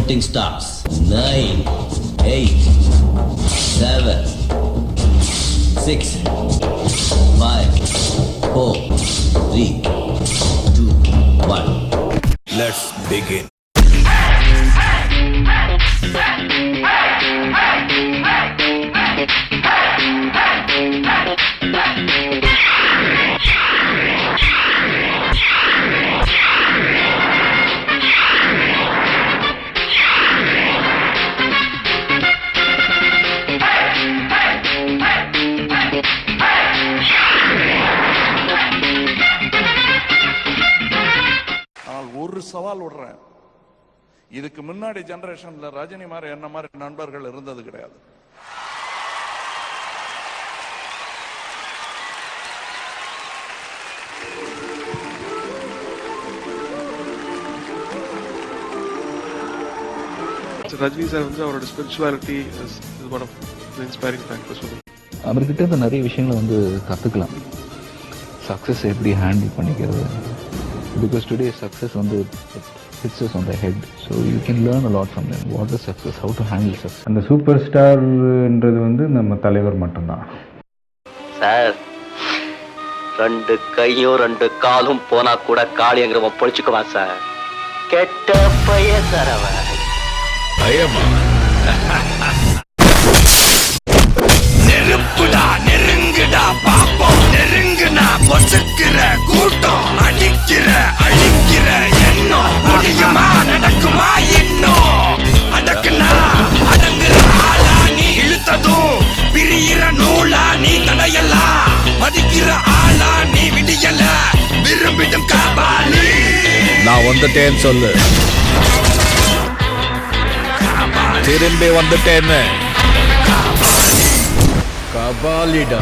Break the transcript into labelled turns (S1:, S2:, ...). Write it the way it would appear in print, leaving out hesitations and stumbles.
S1: Counting starts. 9, 8, 7, 6, 5, 4, 3, 2, 1.
S2: Let's begin.
S3: ஒரு சவால் விடுறேன், இதுக்கு முன்னாடி ஜெனரேஷன்ல ரஜினி மாதிரி என்ன மாதிரி நண்பர்கள் இருந்தது கிடையாது.
S4: ரஜினி சார் வந்து அவரோட spirituality is one of the inspiring factors.
S5: அவர்கிட்ட இருந்து நிறைய விஷயங்களை வந்து கற்றுக்கலாம். சக்ஸஸ் எப்படி ஹேண்டில் பண்ணிக்கிறது, because today success வந்து hits us on the head, so you can learn a lot from them. What is success, how to handle success.
S6: அந்த சூப்பர் ஸ்டார்ன்றது வந்து நம்ம தலைவர் மட்டும்தான்
S7: சார். 2 கையும் 2 காலும் போனா கூட காளியங்கிறவன் பொழிச்சுக்குவான் சார். கெட்ட பையன் சார் அவன்.
S2: பயமா? நெருப்புடா, நெருங்குடா பாப்போம், நெருங்குனா பொசுக்கிற கூட்டம், அடிக்கிற அழிக்கிற எண்ணம், முடியுமா நடக்குமா இன்னும், அடக்குனா அடங்குற ஆளா நீ, இழுத்ததும் பிரியிற நூலா நீ, தடையெல்லாம் மதிக்கிற ஆளா நீ, விடியல விரும்பிடும் காபாலி. நான் வந்துட்டேன்னு சொல்லு, திரும்பி வந்துட்டேன்னு. கபாலிடா.